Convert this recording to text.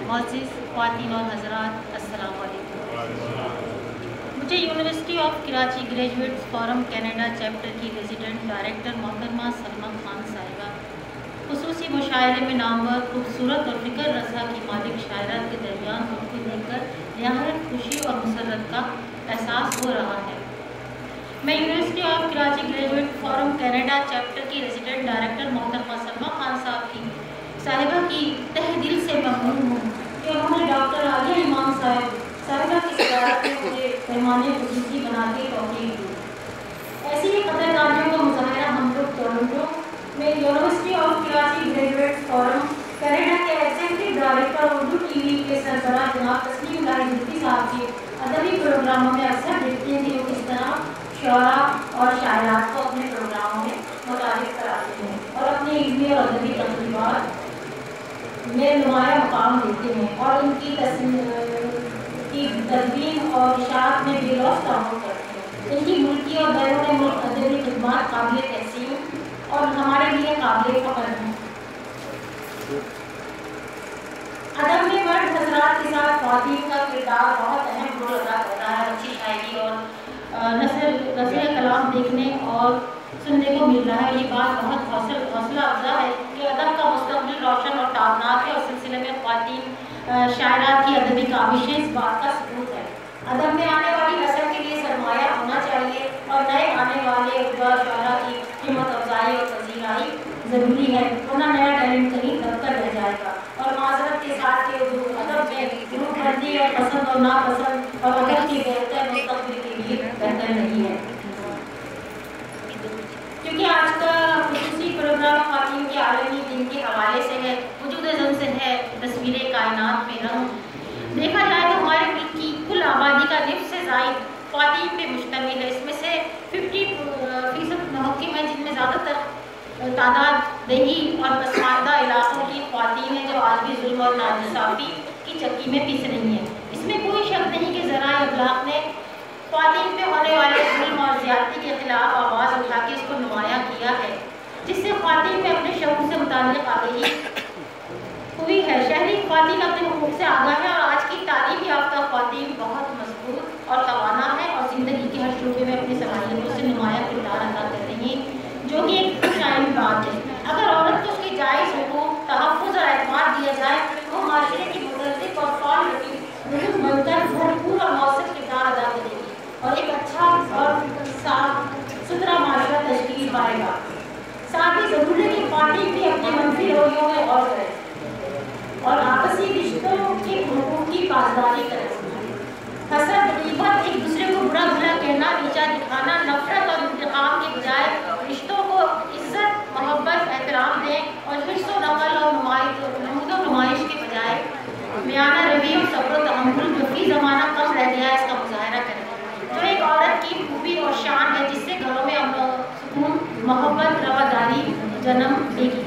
معزز خواتین اور حضرات، السلام علیکم۔ مجھے university of Karachi graduates forum Canada chapter کی ریزیڈنٹ ڈائریکٹر محترمہ سلمہ خان صاحبہ خصوصی مشاعرے میں نامور خوبصورت اور فکر رسا کی مالک شاعرات کے درمیان گفتگو دیکھ کر نہایت خوشی اور مسرت کا احساس ہو رہا ہے۔ میں University of Karachi Graduate Forum Canada chapter کی ریزیڈنٹ ڈائریکٹر محترمہ سلمہ خان صاحبہ کی تہ دل سے ممنون ہوں کہ انہوں نے ڈاکٹر عالیہ امام صاحبہ کی صدارت میں مجھے مہمان خصوصی بنا کے توفیق دی۔ ایسی ہی قدردانیوں کا مظاہرہ ہم لوگ ٹورنٹو میں University of Karachi Graduate Forum Canada کے executive director Urdu T V کے سربراہ جناب تسلیم الہی مفتی صاحب کے ادبی پروگراموں میں اکثر دیکھتے ہیں کہ وہ کس طرح شعراء اور شاعرات کو اپنے پروگراموں میں متعارف کراتے ہیں اور اپنے علمی اور ادبی تقریبات میں نمایاں مقام دیتے ہیں اور ان کی تدوین اور اشاعت میں بے لوث تعاون کرتے ہیں۔ ان کی ملکی اور بیرون ملک ادبی خدمات قابل تحسین اور ہمارے لیے قابل فخر ہیں۔ ادب میں مرد حضرات کے ساتھ خواتین کا کردار بہت اہم رول ادا کرتا ہے۔ اچھی شاعری اور نثر کلام دیکھنے اور سننے کو مل رہا ہے۔ یہ بات بہت حوصلہ افزا ہے کہ ادب کا مستقبل روشن اور تابناک ہے اور سلسلے میں خواتین شاعرات کی ادبی کاوشیں اس بات کا ثبوت ہے۔ ادب میں آنے والی نسل کے لیے سرمایہ ہونا چاہیے اور نئے آنے والے اقدار شعراء کی ہمت افزائی اور پذیرائی ضروری ہے، ورنہ نیا ٹیلنٹ کہیں دب کر رہ جائے گا۔ اور معذرت کے ساتھ کہ ادب میں گروپ بندی اور پسند اور ناپسند اور ادب کی بہتر مستقبل کے لیے بہتر نہیں ہے، کیونکہ آج کا خصوصی پروگرام خواتین کے عالمی دن کے حوالے سے ہے۔ وجود ازل سے ہے تصویر کائنات میں رنگ۔ دیکھا جائے تو ہمارے ملک کی کل آبادی کا نصف سے زائد خواتین پہ مشتمل ہے۔ اس میں سے 50% محکم ہیں جن میں زیادہ تر تعداد دیہی اور پسماندہ علاقوں کی خواتین ہیں جو عالمی ظلم اور ناانصافی کی چکی میں پیس رہی ہیں۔ اس میں کوئی شک نہیں کہ ذرائع ابلاغ نے خواتین پہ ہونے والے ظلم اور زیادتی کے خلاف آواز اٹھا کے اس کو نمایاں کیا ہے، جس سے خواتین میں اپنے شعور سے متعلق آگہی ہوئی ہے۔ شہری خواتین اپنے حقوق سے آگاہ ہیں اور آج کی تعلیم یافتہ خواتین بہت مضبوط اور توانا ہے اور زندگی کے ہر شعبے میں اپنی صلاحیتوں سے نمایاں کردار ادا کر رہی ہیں، جو کہ ایک خوشائن بات ہے۔ اگر عورت کو اس کی جائز حقوق، تحفظ اور اعتماد دیا جائے تو وہ معاشرے کی متعلق اور فعال رکن بن کر بھرپور اور مؤثر کردار ادا کرے گی اور ایک اچھا اور صاف ستھرا معاشرہ تشکیل پائے گا۔ ساتھ ہی ضرور ہے کہ خواتین بھی اپنے منفی رویوں میں غور کریں اور آپسی رشتوں کے حقوق کی پاسداری کریں۔ حسد، غیبت، ایک دوسرے کو برا بھلا کہنا، نیچا دکھانا، نفرت اور انتقام کے بجائے رشتوں کو عزت، محبت، احترام دیں اور حرص و نقل اور نمود و نمائش کے بجائے میانہ روی اور صبر و تحمل جو فی زمانہ کم رہ گیا ہے اس کا مظاہرہ کریں، جو ایک عورت کی خوبی اور شان ہے جس سے گھروں میں امن و سکون، محبت، رواداری جنم لے گی۔